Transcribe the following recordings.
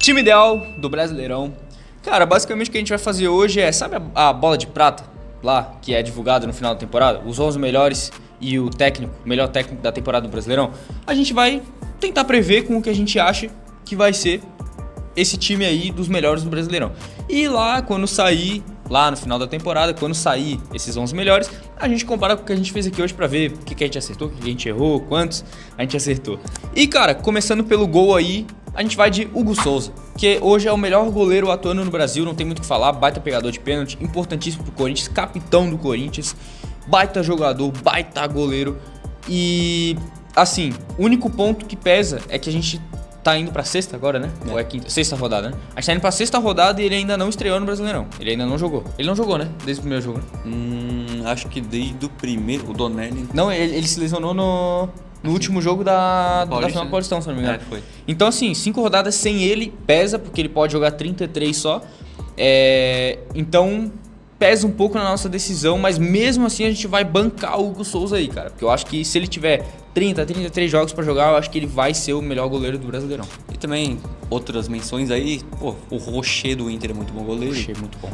Time ideal do Brasileirão. Cara, basicamente o que a gente vai fazer hoje é, sabe a bola de prata lá, que é divulgada no final da temporada? Os 11 melhores e o melhor técnico da temporada do Brasileirão? A gente vai tentar prever com o que a gente acha que vai ser esse time aí dos melhores do Brasileirão. E lá, quando sair, lá no final da temporada, quando sair esses 11 melhores, a gente compara com o que a gente fez aqui hoje pra ver o que a gente acertou, o que a gente errou, quantos a gente acertou. E cara, começando pelo gol aí, a gente vai de Hugo Souza, que hoje é o melhor goleiro atuando no Brasil, não tem muito o que falar, baita pegador de pênalti, importantíssimo pro Corinthians, capitão do Corinthians, baita jogador, baita goleiro. E assim, o único ponto que pesa é que a gente tá indo pra sexta agora, né? Ou é quinta? Sexta rodada, né? A gente tá indo pra sexta rodada e ele ainda não estreou no Brasileirão. Ele ainda não jogou. Ele não jogou, né? Desde o primeiro jogo, né? Acho que desde o primeiro, o Donnelly. Não, ele se lesionou no último jogo da final do Paulistão, se não me engano. Foi. Então, assim, 5 rodadas sem ele pesa, porque ele pode jogar 33 só. Então, pesa um pouco na nossa decisão, mas mesmo assim a gente vai bancar o Hugo Souza aí, cara. Porque eu acho que se ele tiver 33 jogos pra jogar, eu acho que ele vai ser o melhor goleiro do Brasileirão. E também, outras menções aí, o Rocher do Inter é muito bom goleiro. Rocher, muito bom.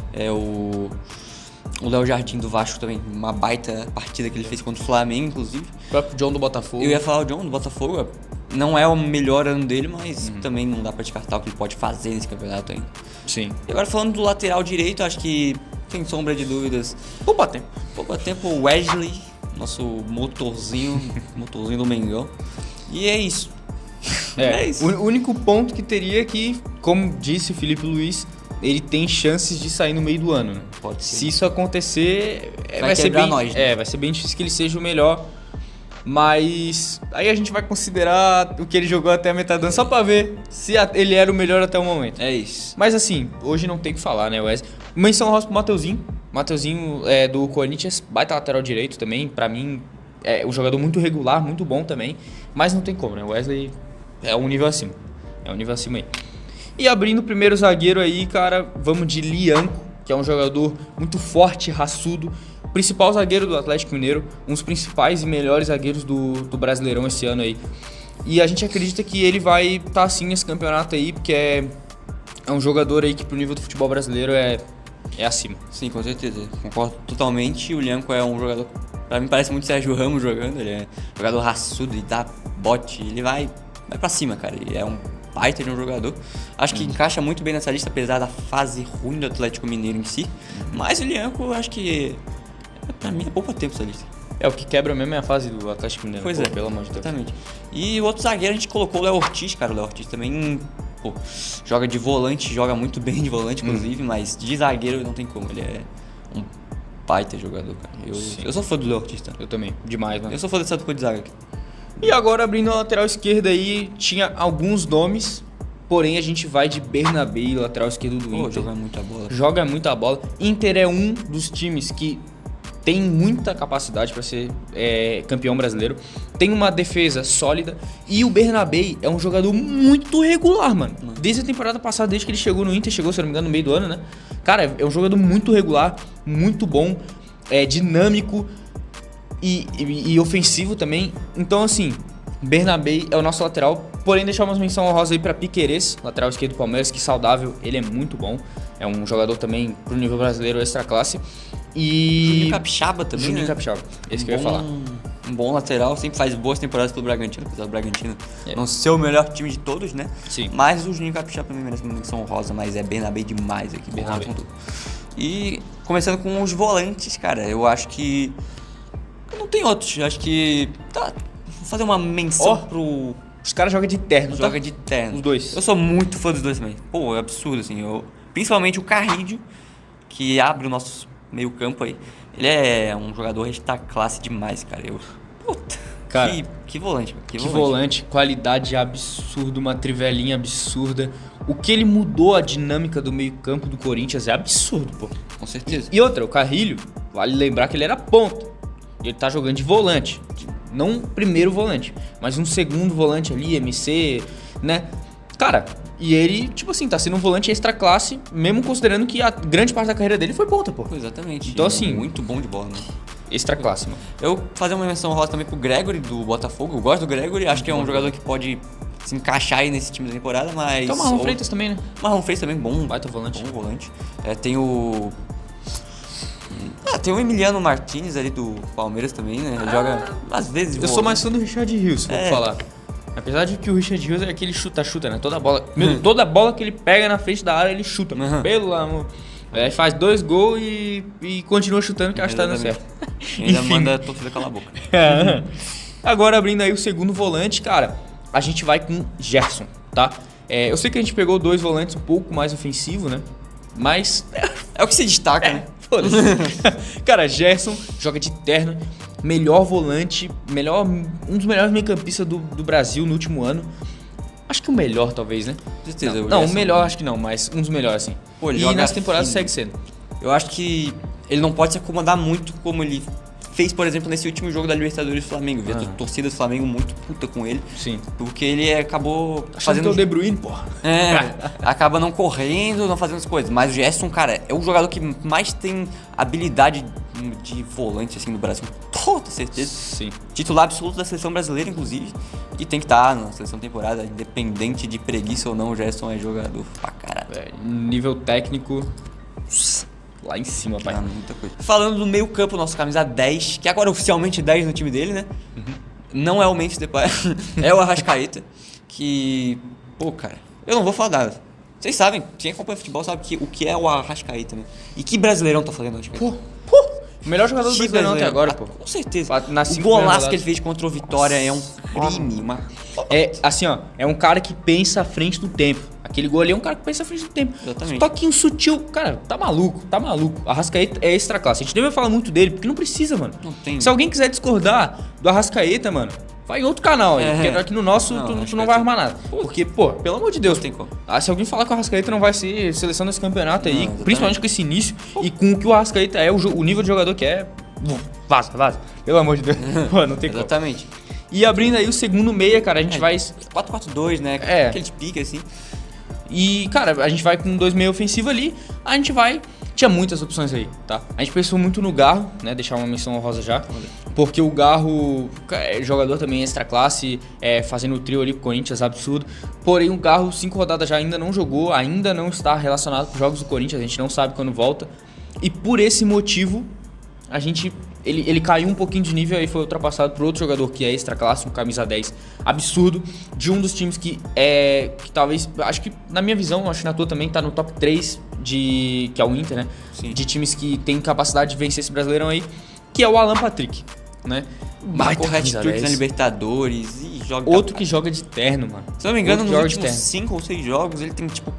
O Léo Jardim do Vasco também, uma baita partida que ele fez contra o Flamengo, inclusive. O próprio John do Botafogo. Eu ia falar o John do Botafogo, não é o melhor ano dele, mas também não dá pra descartar o que ele pode fazer nesse campeonato ainda. Sim. E agora falando do lateral direito, acho que sem sombra de dúvidas. Poupa tempo. O Wesley, nosso motorzinho do Mengão. E é isso. É isso. O único ponto que teria é que, como disse o Felipe Luiz, ele tem chances de sair no meio do ano, né? Pode ser. Se isso acontecer, vai ser bem, nós, né? Vai ser bem difícil que ele seja o melhor. Mas aí a gente vai considerar o que ele jogou até a metade do ano, só pra ver se ele era o melhor até o momento. É isso. Mas assim, hoje não tem o que falar, né, Wesley? Menção rosa pro Mateuzinho. Mateuzinho do Corinthians, baita lateral direito também. Pra mim, é um jogador muito regular, muito bom também. Mas não tem como, né? O Wesley é um nível acima. É um nível acima aí. E abrindo o primeiro zagueiro aí, cara, vamos de Lianco, que é um jogador muito forte, raçudo. Principal zagueiro do Atlético Mineiro, um dos principais e melhores zagueiros do Brasileirão esse ano aí. E a gente acredita que ele vai estar assim nesse campeonato aí, porque é um jogador aí que pro nível do futebol brasileiro é acima. Sim, com certeza. Concordo totalmente. O Lianco é um jogador, pra mim parece muito Sérgio Ramos jogando. Ele é um jogador raçudo, ele dá bote, ele vai pra cima, cara. Ele é um baita de um jogador. Acho que encaixa muito bem nessa lista, apesar da fase ruim do Atlético Mineiro em si. Mas o Lianco, eu acho que pra mim é pouco tempo essa lista. O que quebra mesmo é a fase do Atlético Mineiro. Pois pelo amor de Deus. Exatamente. E o outro zagueiro a gente colocou o Léo Ortiz, cara. O Léo Ortiz também, joga de volante, joga muito bem de volante, inclusive, mas de zagueiro não tem como. Ele é um baita jogador, cara. Eu sou fã do Léo Ortiz, tá? Eu também, demais, mano. Eu sou fã dessa dupla de zaga aqui. E agora, abrindo a lateral esquerda aí, tinha alguns nomes, porém a gente vai de Bernabé, lateral esquerdo do Inter. Joga muita bola. Joga muita bola. Inter é um dos times que tem muita capacidade para ser campeão brasileiro. Tem uma defesa sólida. E o Bernabé é um jogador muito regular, mano. Desde a temporada passada, desde que ele chegou no Inter, chegou, se não me engano, no meio do ano, né? Cara, é um jogador muito regular, muito bom, dinâmico e ofensivo também. Então, assim, Bernabé é o nosso lateral. Porém, deixar uma menção honrosa aí pra Piquerez, lateral esquerdo do Palmeiras, que saudável, ele é muito bom. É um jogador também pro nível brasileiro extra classe. E Juninho Capixaba também, Juninho né? Capixaba, esse que eu ia falar. Um bom lateral, sempre faz boas temporadas pelo Bragantino, apesar do Bragantino não ser o melhor time de todos, né? Sim. Mas o Juninho Capixaba também merece uma menção honrosa, mas é Bernabé demais aqui, Bernabé. com tudo. E começando com os volantes, cara, eu acho que não tem outros, eu acho que vou fazer uma menção pro... Os caras jogam de terno, Joga de terno. Os dois. Eu sou muito fã dos dois também. É absurdo, assim. Principalmente o Carrillo, que abre o nosso meio campo aí. Ele é um jogador extra classe demais, cara. Cara, que volante, que volante, qualidade absurda, uma trivelinha absurda. O que ele mudou a dinâmica do meio campo do Corinthians é absurdo, pô. Com certeza. E outra, o Carrillo, vale lembrar que ele era ponta. E ele tá jogando de volante. Não primeiro volante, mas um segundo volante ali, MC, né? Cara, e ele, tipo assim, tá sendo um volante extra classe, mesmo considerando que a grande parte da carreira dele foi ponta, pô. Exatamente. Então, assim, muito bom de bola, né? Extra classe, mano. Eu fazer uma menção rosa também pro Gregory do Botafogo. Eu gosto do Gregory, acho que é um jogador que pode se encaixar aí nesse time da temporada, mas... Então o Marlon Freitas também, né? Marlon Freitas também, bom. Baita volante. Bom volante. Tem o... tem o Emiliano Martinez ali do Palmeiras também, né? Ele joga às vezes... Eu sou mais fã do Richard Rios, vou falar. Apesar de que o Richard Rios é aquele chuta-chuta, né? Toda bola que ele pega na frente da área, ele chuta. Pelo amor... Aí faz 2 gols e continua chutando, que acho que tá dando certo. E ainda manda a torcida calar a boca. Agora, abrindo aí o segundo volante, cara, a gente vai com Gerson, tá? Eu sei que a gente pegou 2 volantes um pouco mais ofensivos, né? Mas... É o que se destaca, né? Foda-se. Cara, Gerson joga de terno, melhor volante, um dos melhores meio-campistas do Brasil no último ano. Acho que o melhor, talvez, né? Com certeza. Não, o melhor acho que não, mas um dos melhores, assim. Pô, ele e joga nas temporadas fino. segue sendo. Eu acho que ele não pode se acomodar muito como ele fez, por exemplo, nesse último jogo da Libertadores do Flamengo. Vi a torcida do Flamengo muito puta com ele. Sim. Porque ele acabou Fazendo o De Bruyne, porra. Acaba não correndo, não fazendo as coisas. Mas o Gerson, cara, é o jogador que mais tem habilidade de volante, assim, no Brasil. Toda certeza. Sim. Titular absoluto da seleção brasileira, inclusive. E tem que estar na seleção temporada, independente de preguiça ou não, o Gerson é jogador pra caralho. Nível técnico, lá em cima, pai. Muita coisa. Falando do meio campo, nosso camisa 10, que agora é oficialmente 10 no time dele, né? Não é o Memphis Depay, é o Arrascaeta, que... Pô, cara, eu não vou falar nada. Vocês sabem, quem acompanha futebol sabe o que é o Arrascaeta, né? E que brasileirão tá fazendo o Arrascaeta? O melhor jogador do Brasileirão até agora, pô. Com certeza. O golaço que ele fez contra o Vitória é um crime. Assim, ó, é um cara que pensa à frente do tempo. Aquele gol ali é um cara que pensa à frente do tempo. Exatamente. Toquinho sutil. Cara, tá maluco. Arrascaeta é extra classe. A gente deve falar muito dele, porque não precisa, mano. Não tem. Se alguém quiser discordar do Arrascaeta, mano, vai em outro canal aí. Porque aqui no nosso tu não vai arrumar nada. Porque, pô, pelo amor de Deus. Não tem como. Se alguém falar que o Arrascaeta não vai ser seleção desse campeonato aí, principalmente com esse início e com o que o Arrascaeta é, o nível de jogador que é... Vaza. Pelo amor de Deus. Pô, não tem como. Exatamente. E abrindo aí o segundo meia, cara, a gente vai... 4-4-2, né? Aquele de pique, assim. E, cara, a gente vai com 2 meia ofensivo ali. A gente vai... Tinha muitas opções aí, tá? A gente pensou muito no Garro, né? Deixar uma menção honrosa já. Porque o Garro é jogador também extra classe, fazendo o trio ali com o Corinthians, absurdo. Porém, o Garro, 5 rodadas já ainda não jogou, ainda não está relacionado com os jogos do Corinthians. A gente não sabe quando volta. E por esse motivo... Ele caiu um pouquinho de nível e foi ultrapassado por outro jogador que é extra classe, um camisa 10 absurdo, de um dos times que talvez, acho que na minha visão, acho que na tua também tá no top 3 que é o Inter, né? Sim. De times que tem capacidade de vencer esse Brasileirão aí, que é o Alan Patrick, né? Marcou hat-trick na Libertadores e joga... Outro que joga de terno, mano. Se não me engano, nos últimos 5 ou 6 jogos, ele tem tipo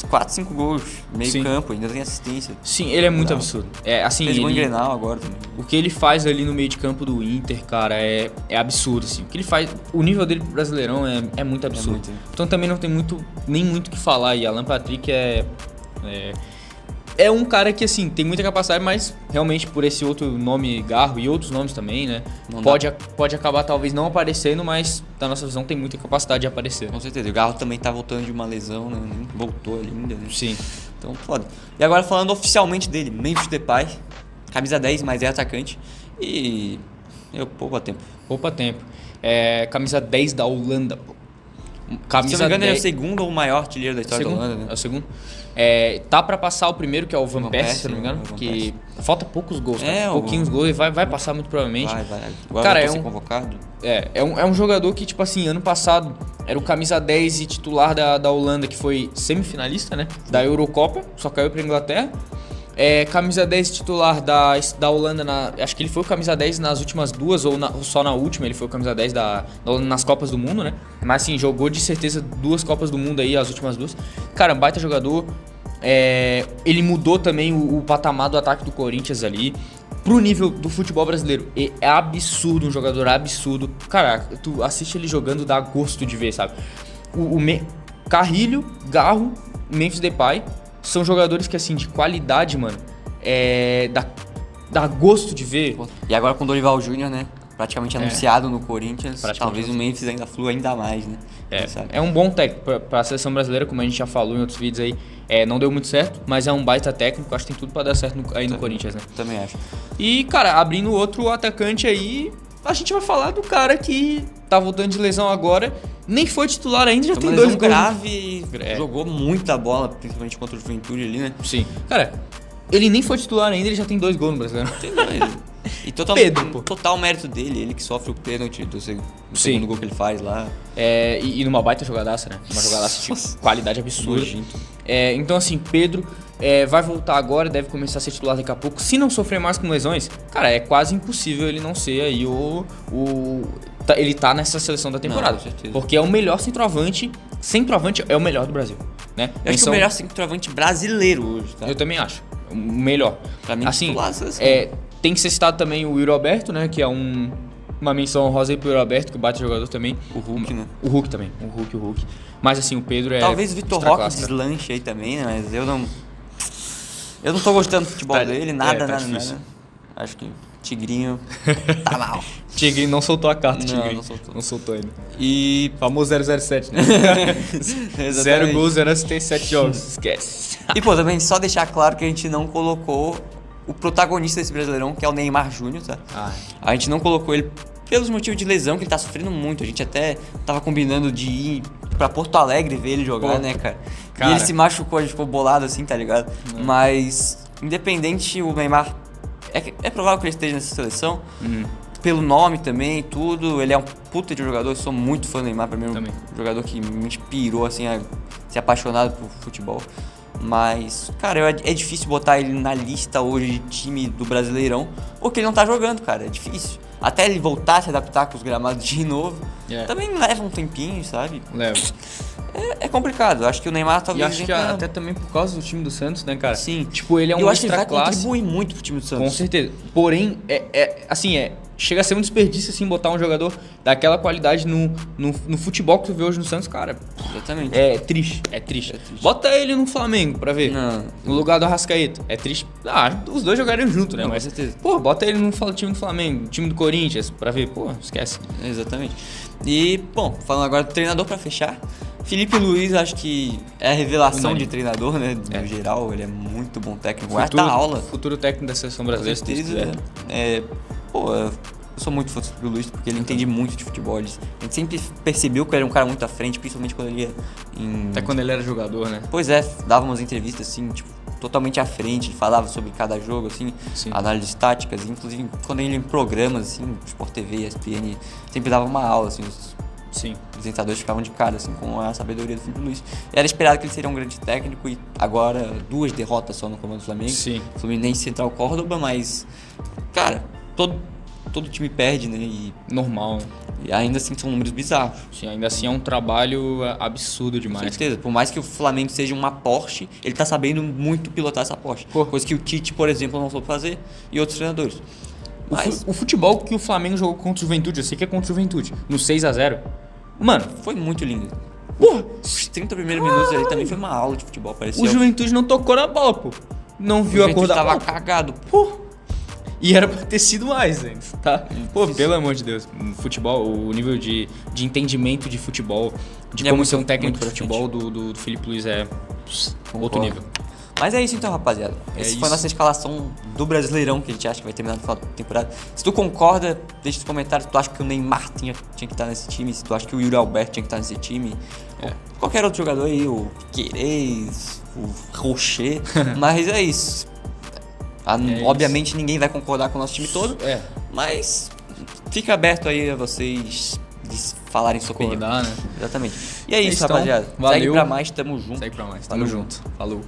4, 5 gols, meio campo, ainda tem assistência. Sim, ele é muito absurdo. Assim, fez gol em Grenal agora também. O que ele faz ali no meio de campo do Inter, cara, é absurdo, assim. O que ele faz, o nível dele pro Brasileirão é muito absurdo. Então também não tem nem muito o que falar. E Alan Patrick é um cara que, assim, tem muita capacidade, mas realmente por esse outro nome Garro e outros nomes também, né? Pode acabar talvez não aparecendo, mas da nossa visão tem muita capacidade de aparecer. Com certeza. O Garro também tá voltando de uma lesão, né? Voltou ali ainda, né? Sim. Então, foda. E agora falando oficialmente dele, Memphis Depay, camisa 10, mas é atacante. E poupa tempo. Camisa 10 da Holanda, pô. Se não me engano, ele é o segundo ou maior artilheiro da história da Holanda, né? É o segundo. Tá pra passar o primeiro, que é o Van Persie, se não me engano. Que falta poucos gols, cara. Pouquinhos gols e vai passar muito provavelmente. Vai. Agora cara, vai ser convocado. É um jogador que, tipo assim, ano passado era o camisa 10 e titular da Holanda, que foi semifinalista, né? Da Eurocopa, só caiu pra Inglaterra. Camisa 10 titular da Holanda, acho que ele foi o camisa 10 nas últimas 2, ou só na última ele foi o camisa 10 da Holanda nas Copas do Mundo, né? Mas assim, jogou de certeza 2 Copas do Mundo aí, as últimas 2. Cara, baita jogador. Ele mudou também o patamar do ataque do Corinthians ali pro nível do futebol brasileiro. É absurdo, um jogador absurdo. Caraca, tu assiste ele jogando, dá gosto de ver, sabe? Carrilho, Garro, Memphis Depay são jogadores que, assim, de qualidade, mano, dá gosto de ver. E agora com o Dorival Júnior, né? Praticamente anunciado no Corinthians, talvez o Memphis ainda flua ainda mais, né? É um bom técnico pra seleção brasileira, como a gente já falou em outros vídeos aí. Não deu muito certo, mas é um baita técnico, acho que tem tudo pra dar certo no Corinthians, né? Também acho. E, cara, abrindo outro atacante aí, a gente vai falar do cara que tá voltando de lesão agora, Nem foi titular ainda, já Foi tem uma 2 lesão gols. grave, É. jogou muita bola, principalmente contra o Juventude ali, né? Sim. Cara, ele nem foi titular ainda, ele já tem 2 gols no Brasileiro. E total, Pedro, pô. total mérito dele, ele que sofre o pênalti do Sim. segundo gol que ele faz lá. E numa baita jogadaça, né? Uma jogadaça de qualidade absurda. Nojento. Então, assim, Pedro vai voltar agora, deve começar a ser titular daqui a pouco. Se não sofrer mais com lesões, cara, é quase impossível ele não ser aí ele tá nessa seleção da temporada. Não, com certeza. Porque é o melhor centroavante. Centroavante é o melhor do Brasil, né? Eu acho que é o melhor centroavante brasileiro hoje, tá? Eu também acho. O melhor. Pra mim, assim, titular da seleção. tem que ser citado também o Yuri Alberto, né? Que é uma menção honrosa aí pro Yuri Alberto, que bate jogador também. O Hulk, né? O Hulk também. O Hulk. Mas assim, o Pedro é. Talvez o Vitor extra Roque classe, cara. deslanche aí também, né? Mas eu não tô gostando do futebol dele, nada. difícil. Acho que Tigrinho tá mal. Tigre não soltou a carta, Não, Tigre. não soltou. Não soltou ainda. E Famoso 007, né? 0 Exatamente. gols, 0 assistência, 7 jogos. Esquece. E, pô, também só deixar claro que a gente não colocou o protagonista desse Brasileirão, que é o Neymar Júnior, tá? A gente não colocou ele pelos motivos de lesão, que ele tá sofrendo muito. A gente até tava combinando de ir pra Porto Alegre ver ele jogar, Pô, né, cara? cara. E ele se machucou, a gente ficou bolado assim, tá ligado? Mas, independente, o Neymar... É provável que ele esteja nessa seleção. Pelo nome também e tudo. Ele é um puta de jogador. Eu sou muito fã do Neymar. Pra mim, é Também. um jogador que me inspirou, assim, a ser apaixonado por futebol. Mas, cara, é difícil botar ele na lista hoje de time do Brasileirão, porque ele não tá jogando, cara. É difícil. Até ele voltar a se adaptar com os gramados de novo, também leva um tempinho, sabe? Leva. É complicado. Acho que o Neymar E talvez... acho que até também por causa do time do Santos, né, cara? Sim. Tipo, ele é eu um acho que ele vai extra classe. contribuir muito pro time do Santos. Com certeza. Porém, chega a ser um desperdício, assim, botar um jogador daquela qualidade no futebol que tu vê hoje no Santos, cara. Exatamente. É triste. Bota ele no Flamengo pra ver. Não. No lugar do Arrascaeta. É triste. Os dois jogariam junto, né? Não, Mas, com certeza. pô, bota ele no time do Flamengo, time do Corinthians, pra ver. Pô, esquece. Exatamente. E, bom, falando agora do treinador pra fechar. Felipe Luiz, acho que é a revelação de treinador, né? No geral, ele é muito bom técnico. Vai dar aula. Futuro técnico da seleção Com brasileira, se Deus certeza. quiser. Eu sou muito fã do Luiz porque ele entende muito de futebol. A gente sempre percebeu que ele era um cara muito à frente, principalmente quando ele ia Até quando ele era jogador, né? Pois é, dava umas entrevistas assim, tipo, totalmente à frente, ele falava sobre cada jogo, assim, Sim. análises táticas, inclusive quando ele ia em programas, assim, Sport TV, ESPN, sempre dava uma aula, assim, os Sim. apresentadores ficavam de cara, assim, com a sabedoria do Felipe Luiz. Era esperado que ele seria um grande técnico e agora 2 derrotas só no comando do Flamengo. Sim. Fluminense, Central, Córdoba, mas, cara, todo time perde, né, Normal. e ainda assim são números bizarros. Sim, ainda assim é um trabalho absurdo Com demais. certeza, por mais que o Flamengo seja uma Porsche, ele tá sabendo muito pilotar essa Porsche. Pô. Coisa que o Tite, por exemplo, não soube fazer e outros treinadores. Mas O futebol que o Flamengo jogou contra o Juventude, eu sei que é contra o Juventude, no 6-0. Mano, foi muito lindo. porra, Os 30 primeiros minutos ali também foi uma aula de futebol, parecia. o Juventude não tocou na bola, pô. Não viu a cor da tava bola. cagado. Pô. E era pra ter sido mais ainda, tá? Pô, pelo amor de Deus. Futebol, o nível de entendimento de futebol, de É como muito- ser um técnico de muito futebol do Felipe Luiz é outro Concordo. nível. Mas é isso então, rapaziada. É Essa isso. foi a nossa escalação do Brasileirão, que a gente acha que vai terminar no final da temporada. Se tu concorda, deixa nos comentários se tu acha que o Neymar tinha que estar nesse time, se tu acha que o Yuri Alberto tinha que estar nesse time, ou qualquer outro jogador aí, o Piquerez, o Rocher. Mas é isso. Obviamente ninguém vai concordar com o nosso time todo, mas fica aberto aí a vocês de falarem sua opinião. Concordar, né? Exatamente. E é isso, Então, rapaziada. Segue valeu. pra mais, tamo junto. Segue pra mais. Tamo Tamo junto. Falou.